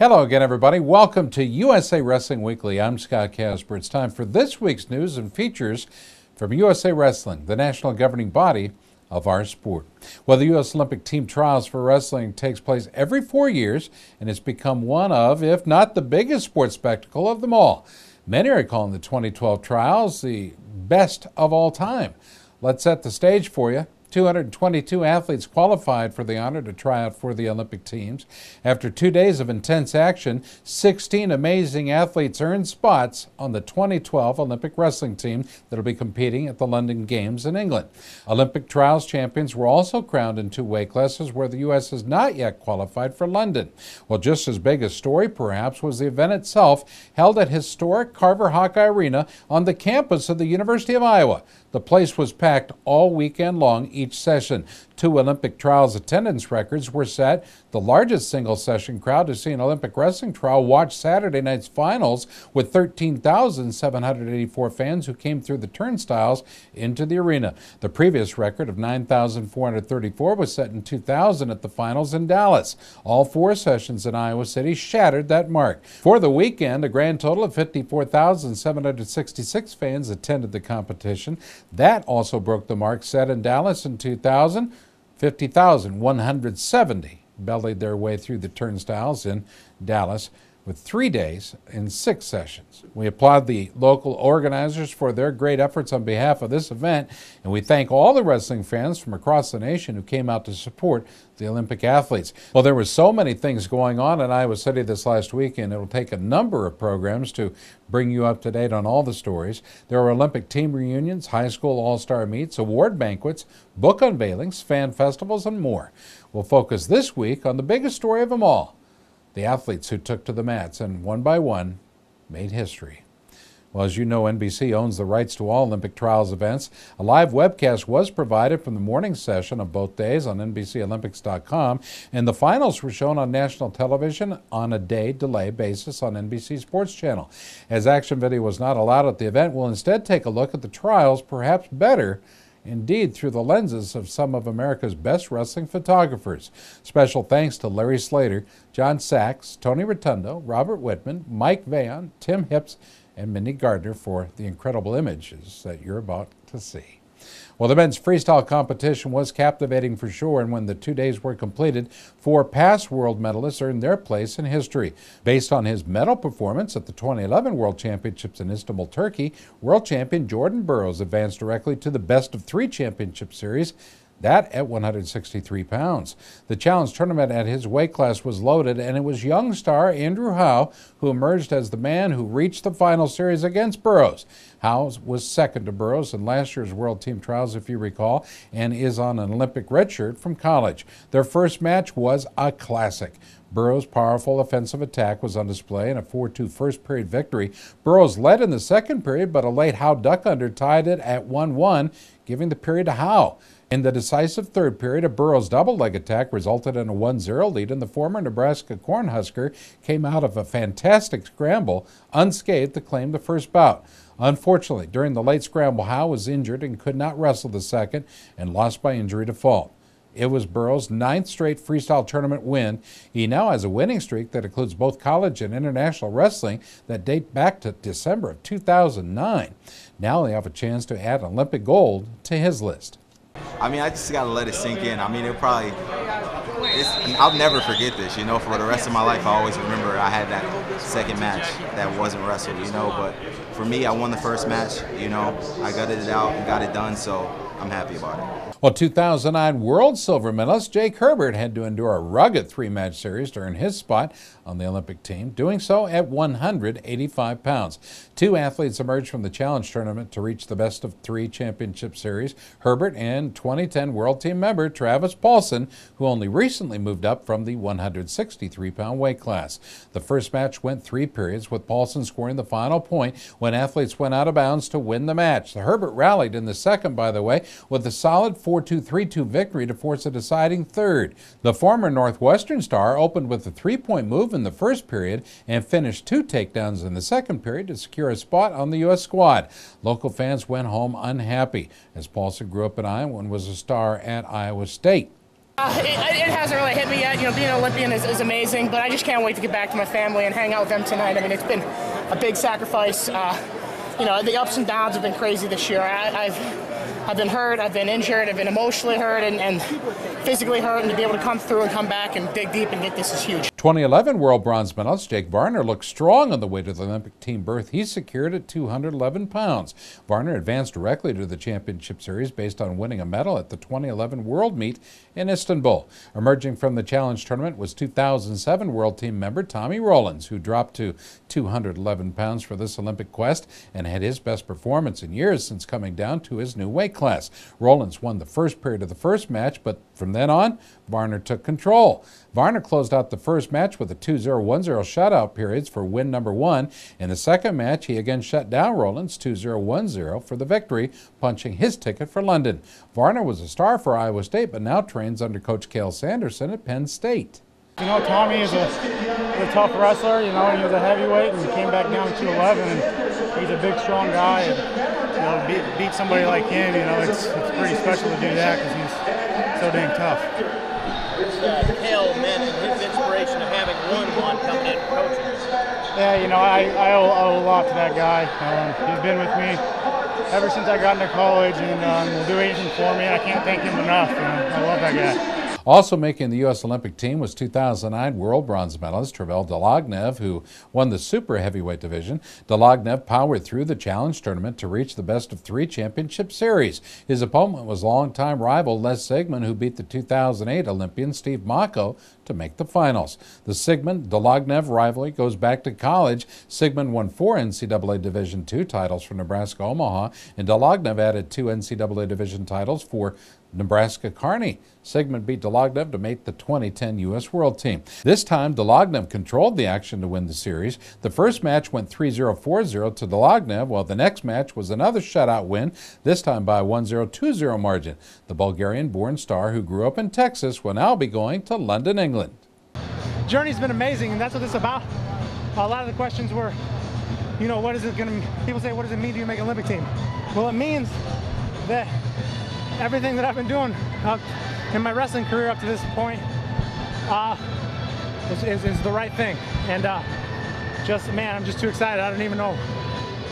Hello again, everybody. Welcome to USA Wrestling Weekly. I'm Scott Casper. It's time for this week's news and features from USA Wrestling, the national governing body of our sport. Well, the U.S. Olympic team trials for wrestling takes place every 4 years, and it's become one of, if not the biggest sports spectacle of them all. Many are calling the 2012 trials the best of all time. Let's set the stage for you. 222 athletes qualified for the honor to try out for the Olympic teams. After 2 days of intense action, 16 amazing athletes earned spots on the 2012 Olympic wrestling team that will be competing at the London Games in England. Olympic trials champions were also crowned in 2 weight classes where the U.S. has not yet qualified for London. Well, just as big a story, perhaps, was the event itself, held at historic Carver Hawkeye Arena on the campus of the University of Iowa. The place was packed all weekend long, each session. 2 Olympic trials attendance records were set. The largest single-session crowd to see an Olympic wrestling trial watched Saturday night's finals with 13,784 fans who came through the turnstiles into the arena. The previous record of 9,434 was set in 2000 at the finals in Dallas. All 4 sessions in Iowa City shattered that mark. For the weekend, a grand total of 54,766 fans attended the competition. That also broke the mark set in Dallas in 2000. 50,170 bellied their way through the turnstiles in Dallas with 3 days and 6 sessions. We applaud the local organizers for their great efforts on behalf of this event, and we thank all the wrestling fans from across the nation who came out to support the Olympic athletes. Well, there were so many things going on in Iowa City this last weekend. It will take a number of programs to bring you up to date on all the stories. There were Olympic team reunions, high school all-star meets, award banquets, book unveilings, fan festivals, and more. We'll focus this week on the biggest story of them all, the athletes who took to the mats and one by one made history. Well, as you know, NBC owns the rights to all Olympic trials events. A live webcast was provided from the morning session of both days on NBCOlympics.com, and the finals were shown on national television on a day delay basis on NBC Sports Channel. As action video was not allowed at the event, we'll instead take a look at the trials, perhaps better indeed through the lenses of some of America's best wrestling photographers. Special thanks to Larry Slater, John Sachs, Tony Rotundo, Robert Whitman, Mike Vaon, Tim Hips, and Mindy Gardner for the incredible images that you're about to see. Well, the men's freestyle competition was captivating for sure, and when the 2 days were completed, 4 past world medalists earned their place in history. Based on his medal performance at the 2011 World Championships in Istanbul, Turkey, world champion Jordan Burroughs advanced directly to the best-of-3 championship series, that at 163 pounds. The challenge tournament at his weight class was loaded, and it was young star Andrew Howe who emerged as the man who reached the final series against Burroughs. Howe was second to Burroughs in last year's World Team Trials, if you recall, and is on an Olympic red shirt from college. Their first match was a classic. Burroughs' powerful offensive attack was on display in a 4-2 first-period victory. Burroughs led in the second period, but a late Howe duck under tied it at 1-1, giving the period to Howe. In the decisive third period, a Burroughs double-leg attack resulted in a 1-0 lead, and the former Nebraska Cornhusker came out of a fantastic scramble unscathed to claim the first bout. Unfortunately, during the late scramble, Howe was injured and could not wrestle the second and lost by injury default. It was Burroughs' 9th straight freestyle tournament win. He now has a winning streak that includes both college and international wrestling that date back to December of 2009. Now they have a chance to add Olympic gold to his list. I mean, I just got to let it sink in. I mean, I'll never forget this, you know, for the rest of my life. I always remember I had that second match that wasn't wrestled, you know, but for me, I won the first match, you know, I gutted it out and got it done, so I'm happy about it. Well, 2009 world silver medalist Jake Herbert had to endure a rugged 3-match series to earn his spot on the Olympic team, doing so at 185 pounds. 2 athletes emerged from the challenge tournament to reach the best-of-3 championship series, Herbert and 2010 world team member Travis Paulson, who only recently moved up from the 163-pound weight class. The first match went 3 periods, with Paulson scoring the final point when athletes went out of bounds to win the match. The Herbert rallied in the second, by the way, with a solid 4-2, 3-2 victory to force a deciding third. The former Northwestern star opened with a 3-point move in the first period and finished 2 takedowns in the second period to secure a spot on the U.S. squad. Local fans went home unhappy, as Paulson grew up in Iowa and was a star at Iowa State. It hasn't really hit me yet. You know, being an Olympian is amazing, but I just can't wait to get back to my family and hang out with them tonight. I mean, it's been a big sacrifice. You know, the ups and downs have been crazy this year. I've been hurt, I've been injured, I've been emotionally hurt and physically hurt, and to be able to come through and come back and dig deep and get this is huge. 2011 world bronze medalist Jake Varner looked strong on the way to the Olympic team berth he secured at 211 pounds. Varner advanced directly to the championship series based on winning a medal at the 2011 world meet in Istanbul. Emerging from the challenge tournament was 2007 world team member Tommy Rowlands, who dropped to 211 pounds for this Olympic quest and had his best performance in years since coming down to his new weight class. Rowlands won the first period of the first match, but from then on, Varner took control. Varner closed out the first match with a 2-0, 1-0 shutout periods for win number 1. In the second match, he again shut down Rowlands 2-0, 1-0 for the victory, punching his ticket for London. Varner was a star for Iowa State, but now trains under Coach Cale Sanderson at Penn State. You know, Tommy is a tough wrestler, you know, and he was a heavyweight and he came back down to 211, and he's a big, strong guy, and, you know, beat somebody like him, you know, it's pretty special to do that because he's so dang tough. Cale and his inspiration of having won one coming in for coaching. Yeah, you know, I owe a lot to that guy. He's been with me ever since I got into college, and will do anything for me. I can't thank him enough. You know, I love that guy. Also making the U.S. Olympic team was 2009 world bronze medalist Travel Dolognev, who won the super heavyweight division. Dolognev powered through the challenge tournament to reach the best-of-3 championship series. His opponent was longtime rival Les Sigmund, who beat the 2008 Olympian Steve Mako to make the finals. The Sigmund-Dolognev rivalry goes back to college. Sigmund won 4 NCAA Division II titles for Nebraska Omaha, and Dolognev added 2 NCAA Division titles for Nebraska Kearney. Sigmund beat Dolognev to make the 2010 U.S. World Team. This time, Dolognev controlled the action to win the series. The first match went 3-0, 4-0 to Dolognev, while the next match was another shutout win, this time by a 1-0, 2-0 margin. The Bulgarian-born star, who grew up in Texas, will now be going to London, England. Journey's been amazing, and that's what this is about. A lot of the questions were, you know, what is it going to, people say, what does it mean to make an Olympic team? Well, it means that everything that I've been doing in my wrestling career up to this point is the right thing. And man, I'm just too excited. I don't even know.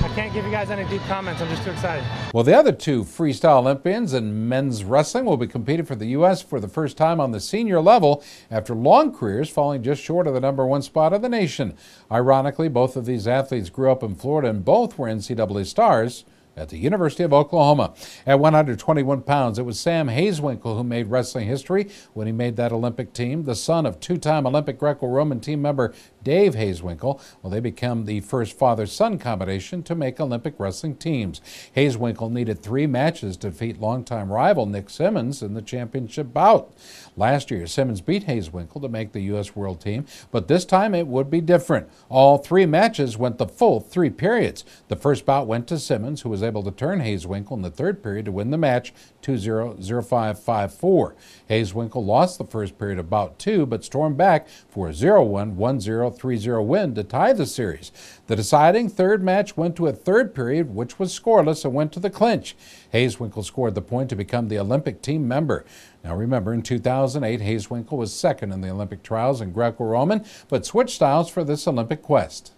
I can't give you guys any deep comments. I'm just too excited. Well, the other 2 freestyle Olympians in men's wrestling will be competing for the U.S. for the first time on the senior level after long careers falling just short of the #1 spot of the nation. Ironically, both of these athletes grew up in Florida and both were NCAA stars at the University of Oklahoma. At 121 pounds, it was Sam Hazewinkle who made wrestling history when he made that Olympic team. The son of 2-time Olympic Greco-Roman team member Dave Hazewinkle, well, they became the first father-son combination to make Olympic wrestling teams. Hazewinkle needed 3 matches to defeat longtime rival Nick Simmons in the championship bout. Last year, Simmons beat Hazewinkle to make the U.S. World Team, but this time it would be different. All 3 matches went the full 3 periods. The first bout went to Simmons, who was able to turn Hazewinkle in the third period to win the match 2-0, 0-5, 5-4. Hazewinkle lost the first period of bout 2, but stormed back for a 0-1, 1-0, 3-0 win to tie the series. The deciding third match went to a third period, which was scoreless and went to the clinch. Hazewinkle scored the point to become the Olympic team member. Now remember, in 2008, Hazewinkle was second in the Olympic trials in Greco-Roman, but switched styles for this Olympic quest.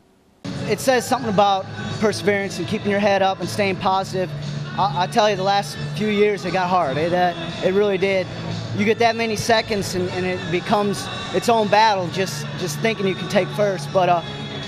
It says something about perseverance and keeping your head up and staying positive. I tell you, the last few years it got hard. It really did. You get that many seconds and it becomes its own battle, just thinking you can take first. But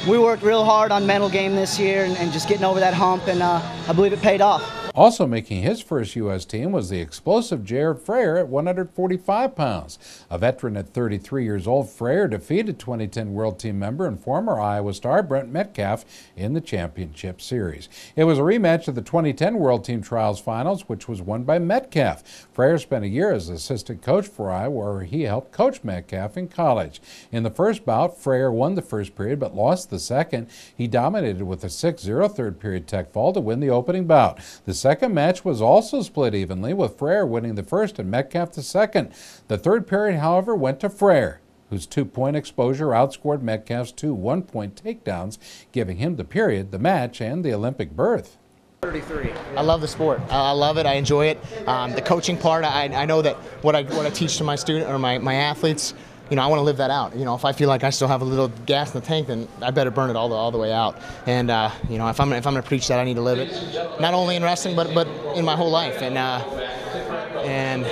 we worked real hard on mental game this year and just getting over that hump, and I believe it paid off. Also making his first U.S. team was the explosive Jared Frayer at 145 pounds. A veteran at 33 years old, Frayer defeated 2010 World Team member and former Iowa star Brent Metcalf in the championship series. It was a rematch of the 2010 World Team Trials Finals, which was won by Metcalf. Frayer spent a year as assistant coach for Iowa, where he helped coach Metcalf in college. In the first bout, Frayer won the first period but lost the second. He dominated with a 6-0 third period tech fall to win the opening bout. The second match was also split evenly, with Frayer winning the first and Metcalf the second. The third period, however, went to Frayer, whose 2-point exposure outscored Metcalf's 2 1-point takedowns, giving him the period, the match, and the Olympic berth. 33. I love the sport. I love it. I enjoy it. The coaching part, I know that what I teach to my student or my athletes, you know, I want to live that out. You know, if I feel like I still have a little gas in the tank, then I better burn it all the way out. And you know, if I'm going to preach that, I need to live it, not only in wrestling but in my whole life. And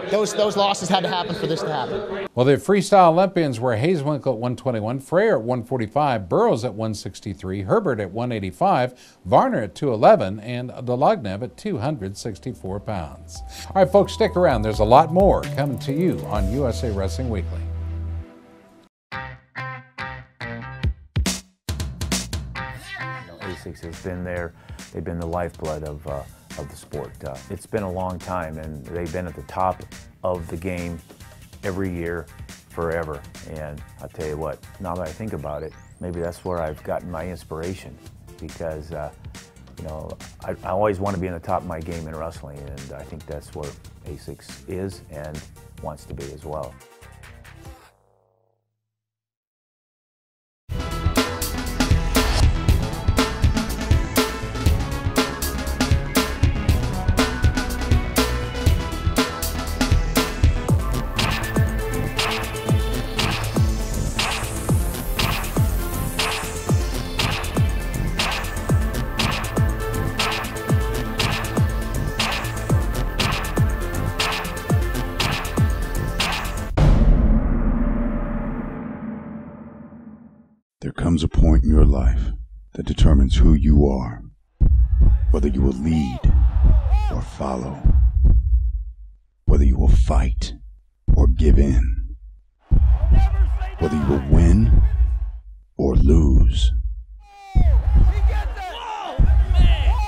those losses had to happen for this to happen. Well, the freestyle Olympians were Hayeswinkle at 121, Freyer at 145, Burrows at 163, Herbert at 185, Varner at 211, and Dolognev at 264 pounds. All right, folks, stick around. There's a lot more coming to you on USA Wrestling Weekly. ASICS has been there. They've been the lifeblood of the sport. It's been a long time, and they've been at the top of the game every year, forever. And I'll tell you what, now that I think about it, maybe that's where I've gotten my inspiration, because you know, I always want to be in the top of my game in wrestling, and I think that's where ASICS is and wants to be as well. There comes a point in your life that determines who you are, whether you will lead or follow, whether you will fight or give in, whether you will win or lose,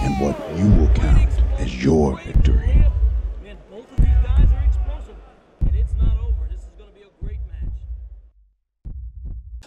and what you will count as your victory. Man, both of these guys are explosive, and it's not over. This is going to be a great match.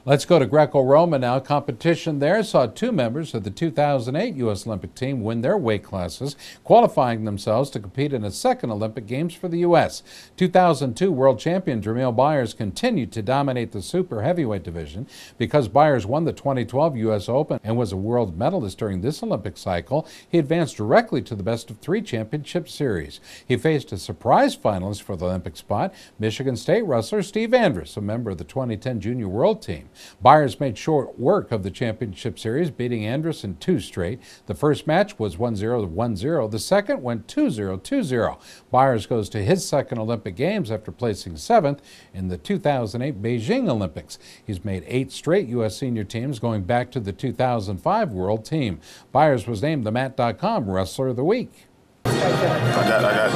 Let's go to Greco-Roman now. Competition there saw two members of the 2008 U.S. Olympic team win their weight classes, qualifying themselves to compete in a second Olympic Games for the U.S. 2002 world champion Jamil Byers continued to dominate the super heavyweight division. Because Byers won the 2012 U.S. Open and was a world medalist during this Olympic cycle, he advanced directly to the best-of-3 championship series. He faced a surprise finalist for the Olympic spot, Michigan State wrestler Steve Andrus, a member of the 2010 Junior World Team. Byers made short work of the championship series, beating Andrus in 2 straight. The first match was 1-0 1-0. The second went 2-0 2-0. Byers goes to his second Olympic Games after placing 7th in the 2008 Beijing Olympics. He's made 8 straight U.S. senior teams, going back to the 2005 World Team. Byers was named the Mat.com Wrestler of the Week. I got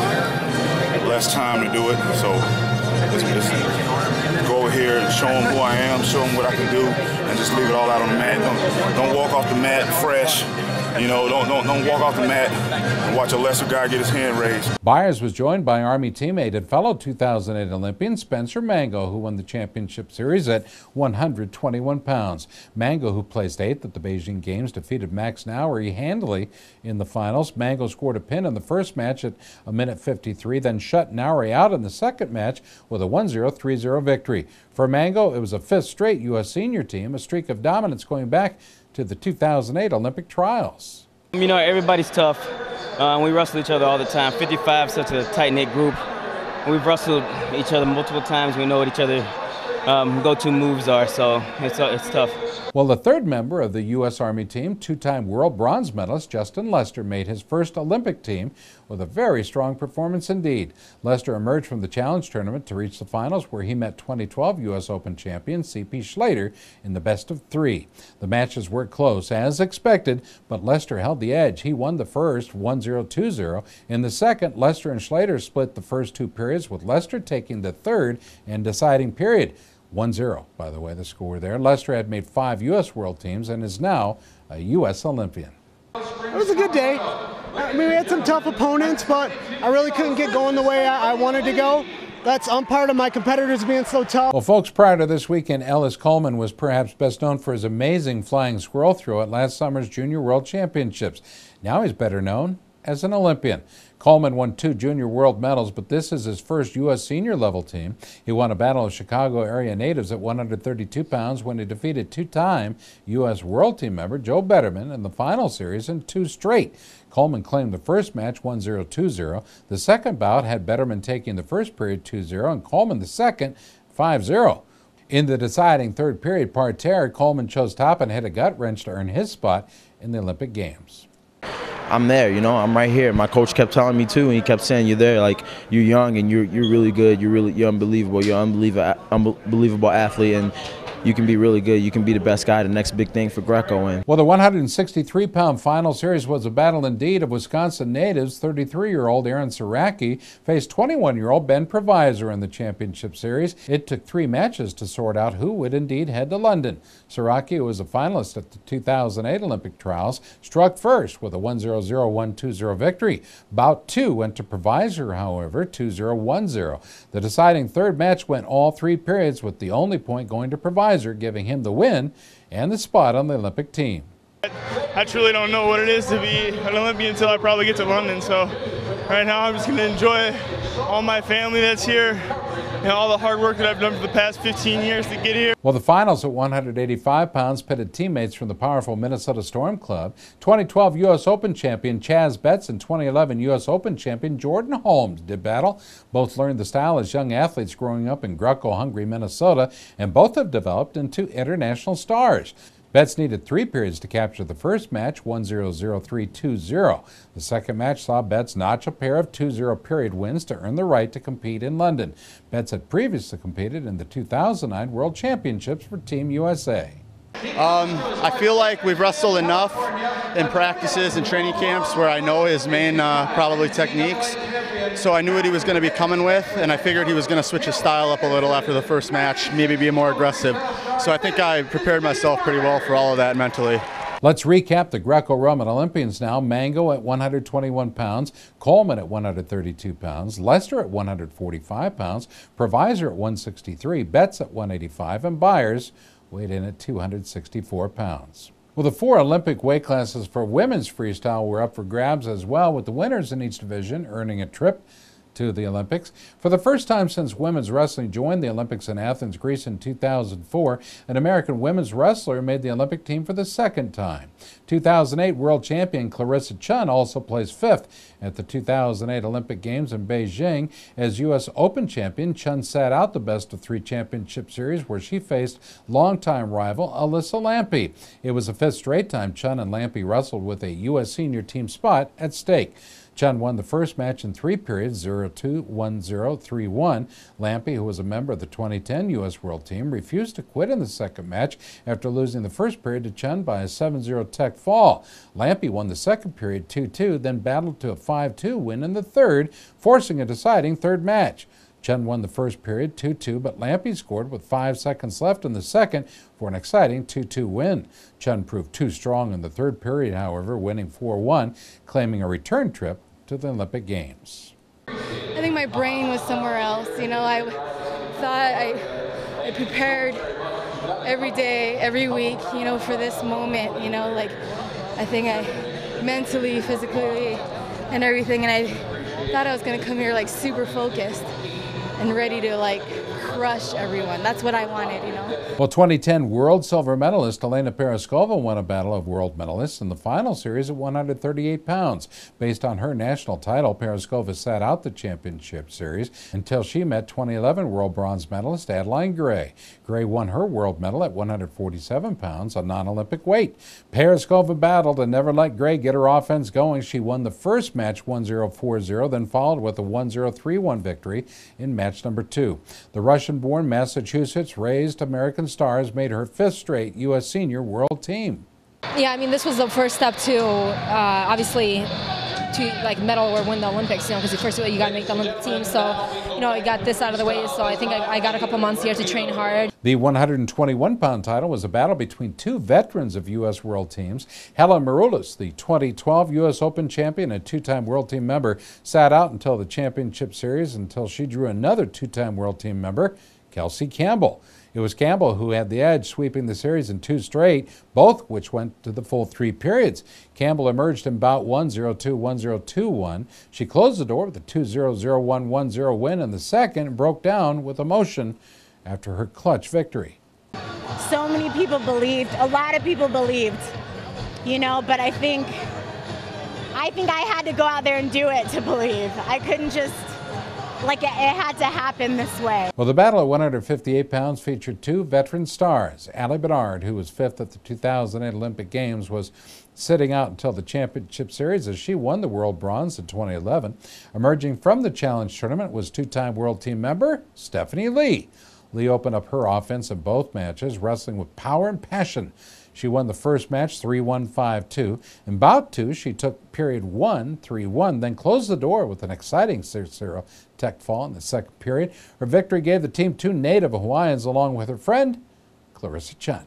less time to do it, so just go over here and show them who I am, show them what I can do, and just leave it all out on the mat. Don't walk off the mat fresh. You know, don't walk off the mat and watch a lesser guy get his hand raised. Byers was joined by Army teammate and fellow 2008 Olympian Spencer Mango, who won the championship series at 121 pounds. Mango, who placed 8th at the Beijing Games, defeated Max Nowery handily in the finals. Mango scored a pin in the first match at 1:53, then shut Nowery out in the second match with a 1-0 3-0 victory. For Mango, it was a 5th straight U.S. senior team, a streak of dominance going back to the 2008 Olympic trials. You know, everybody's tough. We wrestle each other all the time. 55 is such a tight-knit group. We've wrestled each other multiple times. We know what each other go-to moves are, so it's tough. Well, the third member of the U.S. Army team, 2-time world bronze medalist Justin Lester, made his first Olympic team with a very strong performance indeed. Lester emerged from the challenge tournament to reach the finals, where he met 2012 U.S. Open champion C.P. Schlater in the best-of-3. The matches were close, as expected, but Lester held the edge. He won the first 1-0 2-0. In the second, Lester and Schlater split the first 2 periods, with Lester taking the third and deciding period. 1-0, by the way, the score there. Lester had made 5 U.S. World Teams and is now a U.S. Olympian. It was a good day. I mean, we had some tough opponents, but I really couldn't get going the way I wanted to go. I'm part of my competitors being so tough. Well, folks, prior to this weekend, Ellis Coleman was perhaps best known for his amazing flying squirrel throw at last summer's Junior World Championships. Now he's better known as an Olympian. Coleman won 2 junior world medals, but this is his first U.S. senior level team. He won a battle of Chicago area natives at 132 pounds when he defeated 2-time U.S. world team member Joe Betterman in the final series in 2 straight. Coleman claimed the first match 1-0, 2-0. The second bout had Betterman taking the first period 2-0 and Coleman the second 5-0. In the deciding third period parterre, Coleman chose top and hit a gut wrench to earn his spot in the Olympic Games. I'm there, you know, I'm right here. My coach kept telling me too, and he kept saying, you're there, like, you're young and you're really good, you're unbelievable, you're an unbelievable athlete, and you can be really good. You can be the best guy, the next big thing for Greco. And well, the 163-pound final series was a battle indeed of Wisconsin natives. 33-year-old Aaron Siraki faced 21-year-old Ben Provisor in the championship series. It took 3 matches to sort out who would indeed head to London. Siraki, who was a finalist at the 2008 Olympic trials, struck first with a 1-0-0, 1-2-0 victory. Bout 2 went to Provisor, however, 2-0, 1-0. The deciding third match went all 3 periods, with the only point going to Provisor, giving him the win and the spot on the Olympic team. I truly don't know what it is to be an Olympian until I probably get to London. So right now I'm just going to enjoy all my family that's here and all the hard work that I've done for the past 15 years to get here. Well, the finals at 185 pounds pitted teammates from the powerful Minnesota Storm Club. 2012 U.S. Open champion Chaz Betts and 2011 U.S. Open champion Jordan Holmes did battle. Both learned the style as young athletes growing up in Greco-hungry Minnesota, and both have developed into international stars. Betts needed 3 periods to capture the first match, 1-0, 0-3, 2-0. The second match saw Betts notch a pair of 2-0 period wins to earn the right to compete in London. Betts had previously competed in the 2009 World Championships for Team USA. I feel like we've wrestled enough in practices and training camps where I know his main probably techniques. So I knew what he was going to be coming with, and I figured he was going to switch his style up a little after the first match, maybe be more aggressive. So I think I prepared myself pretty well for all of that mentally. Let's recap the Greco-Roman Olympians now. Mango at 121 pounds, Coleman at 132 pounds, Lester at 145 pounds, Provisor at 163, Betts at 185, and Byers weighed in at 264 pounds. Well, the 4 Olympic weight classes for women's freestyle were up for grabs as well, with the winners in each division earning a trip to the Olympics. For the first time since women's wrestling joined the Olympics in Athens, Greece in 2004, an American women's wrestler made the Olympic team for the second time. 2008 world champion Clarissa Chun also placed 5th at the 2008 Olympic Games in Beijing. As U.S. Open champion, Chun sat out the best-of-3 championship series where she faced longtime rival Alyssa Lampe. It was the 5th straight time Chun and Lampe wrestled with a U.S. senior team spot at stake. Chun won the first match in 3 periods, 0-2, 1-0, 3-1. Lampe, who was a member of the 2010 U.S. World Team, refused to quit in the second match after losing the first period to Chun by a 7-0 tech fall. Lampe won the second period 2-2, then battled to a 5-2 win in the third, forcing a deciding third match. Chun won the first period 2-2, but Lampe scored with 5 seconds left in the second for an exciting 2-2 win. Chun proved too strong in the third period, however, winning 4-1, claiming a return trip to the Olympic Games. I think my brain was somewhere else. You know, I thought I prepared every day, every week, you know, for this moment, you know, like I think I mentally, physically, and everything, and I thought I was going to come here like super focused and ready to like crush everyone. That's what I wanted, you know. Well, 2010 world silver medalist Elena Paraskova won a battle of world medalists in the final series at 138 pounds. Based on her national title, Paraskova sat out the championship series until she met 2011 world bronze medalist Adeline Gray. Gray won her world medal at 147 pounds, a non-Olympic weight. Paraskova battled and never let Gray get her offense going. She won the first match 1-0, 4-0, then followed with a 1-0, 3-1 victory in match number 2. The Russian-born Massachusetts-raised American stars made her 5th straight U.S. senior world team. Yeah, I mean, this was the first step to, obviously, to like medal or win the Olympics, you know, because first you got to make the Olympic team. So, you know, I got this out of the way, so I think I got a couple months here to train hard. The 121-pound title was a battle between 2 veterans of U.S. world teams. Helen Maroulis, the 2012 U.S. Open champion and 2-time world team member, sat out until the championship series until she drew another 2-time world team member, Kelsey Campbell. It was Campbell who had the edge, sweeping the series in 2 straight, both which went to the full 3 periods. Campbell emerged in bout 1, 0-2, 1-0, 2-1. She closed the door with a 2-0, 0-1, 1-0 win in the second and broke down with emotion after her clutch victory. So many people believed, a lot of people believed, you know, but I think I had to go out there and do it to believe. I couldn't just, like, it had to happen this way. Well, the battle at 158 pounds featured 2 veteran stars. Allie Bernard, who was 5th at the 2008 Olympic Games, was sitting out until the championship series as she won the world bronze in 2011. Emerging from the challenge tournament was 2-time world team member Stephanie Lee. Lee opened up her offense in both matches, wrestling with power and passion. She won the first match 3-1, 5-2. In bout 2, she took period 1, 3-1, then closed the door with an exciting 6-0 tech fall in the second period. Her victory gave the team 2 native Hawaiians along with her friend, Clarissa Chun.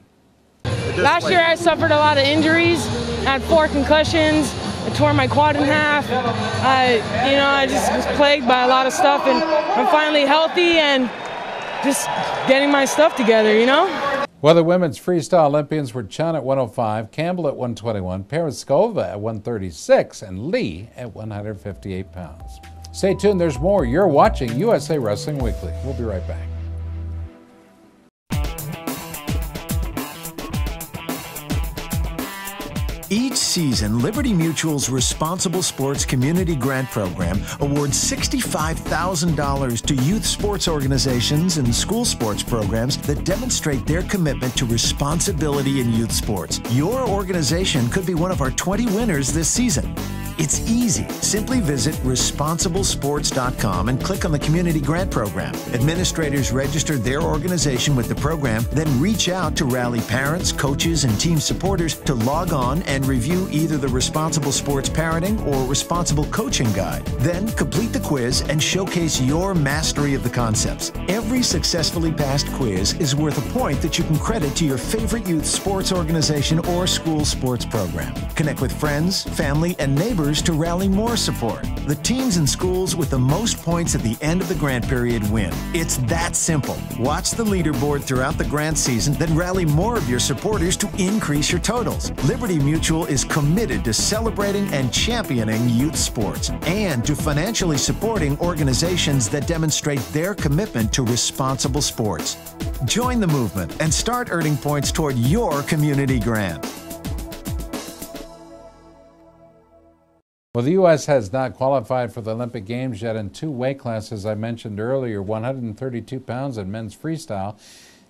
Last year I suffered a lot of injuries. I had 4 concussions. I tore my quad in half. I just was plagued by a lot of stuff, and I'm finally healthy and just getting my stuff together, you know? Well, the women's freestyle Olympians were Chun at 105, Campbell at 121, Perizkova at 136, and Lee at 158 pounds. Stay tuned, there's more. You're watching USA Wrestling Weekly. We'll be right back. Each season, Liberty Mutual's Responsible Sports Community Grant Program awards $65,000 to youth sports organizations and school sports programs that demonstrate their commitment to responsibility in youth sports. Your organization could be one of our 20 winners this season. It's easy. Simply visit responsiblesports.com and click on the Community Grant Program. Administrators register their organization with the program, then reach out to rally parents, coaches, and team supporters to log on and review either the Responsible Sports Parenting or Responsible Coaching Guide. Then complete the quiz and showcase your mastery of the concepts. Every successfully passed quiz is worth a point that you can credit to your favorite youth sports organization or school sports program. Connect with friends, family, and neighbors to rally more support. The teams and schools with the most points at the end of the grant period win. It's that simple. Watch the leaderboard throughout the grant season, then rally more of your supporters to increase your totals. Liberty Mutual is committed to celebrating and championing youth sports and to financially supporting organizations that demonstrate their commitment to responsible sports. Join the movement and start earning points toward your community grant. Well, the U.S. has not qualified for the Olympic Games yet in 2 weight classes I mentioned earlier, 132 pounds in men's freestyle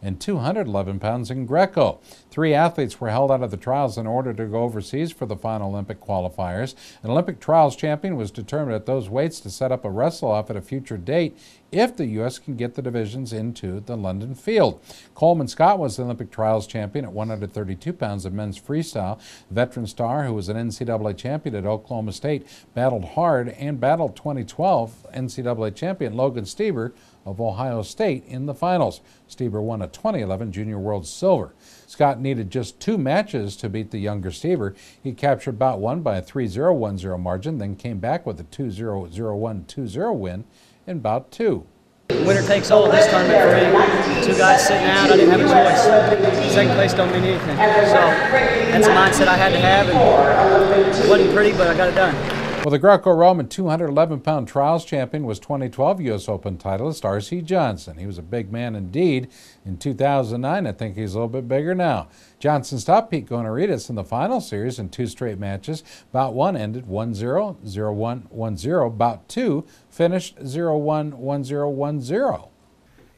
and 211 pounds in Greco. 3 athletes were held out of the trials in order to go overseas for the final Olympic qualifiers. An Olympic trials champion was determined at those weights to set up a wrestle-off at a future date if the U.S. can get the divisions into the London field. Coleman Scott was the Olympic trials champion at 132 pounds in men's freestyle. The veteran star, who was an NCAA champion at Oklahoma State, battled hard and battled 2012 NCAA champion Logan Stieber of Ohio State in the finals. Stieber won a 2011 Junior World Silver. Scott needed just 2 matches to beat the younger Stieber. He captured bout 1 by a 3-0, 1-0 margin, then came back with a 2-0, 0-1, 2-0 win in bout 2. Winner takes all this tournament for me. 2 guys sitting out, I didn't have a choice. Second place don't mean anything. So that's a mindset I had to have, and it wasn't pretty, but I got it done. Well, the Greco-Roman 211-pound trials champion was 2012 U.S. Open titleist R.C. Johnson. He was a big man indeed in 2009. I think he's a little bit bigger now. Johnson stopped Pete Gonarides in the final series in 2 straight matches. Bout 1 ended 1-0, 0-1, 1-0. Bout 2 finished 0-1, 1-0, 1-0.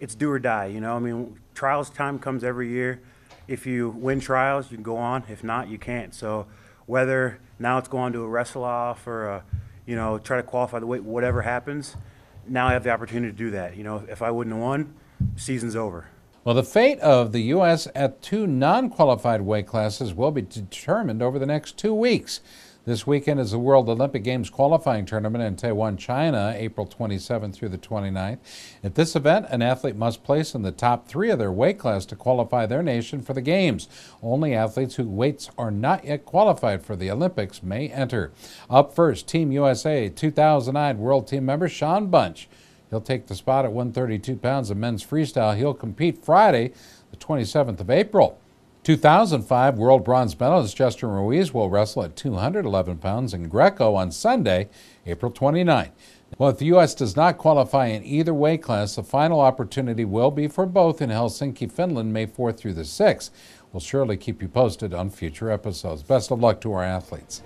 It's do or die, you know. I mean, trials time comes every year. If you win trials, you can go on. If not, you can't. So whether now it's going to a wrestle-off or, try to qualify the weight, whatever happens, now I have the opportunity to do that. You know, if I wouldn't have won, season's over. Well, the fate of the U.S. at 2 non-qualified weight classes will be determined over the next 2 weeks. This weekend is the World Olympic Games qualifying tournament in Taiwan, China, April 27th through the 29th. At this event, an athlete must place in the top 3 of their weight class to qualify their nation for the Games. Only athletes whose weights are not yet qualified for the Olympics may enter. Up first, Team USA 2009 World Team member Sean Bunch. He'll take the spot at 132 pounds of men's freestyle. He'll compete Friday, the 27th of April. 2005 world bronze medalist Justin Ruiz will wrestle at 211 pounds in Greco on Sunday, April 29. Well, if the U.S. does not qualify in either weight class, the final opportunity will be for both in Helsinki, Finland, May 4th through the 6th. We'll surely keep you posted on future episodes. Best of luck to our athletes.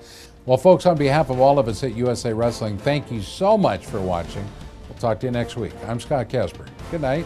Well, folks, on behalf of all of us at USA Wrestling, thank you so much for watching. We'll talk to you next week. I'm Scott Casper. Good night.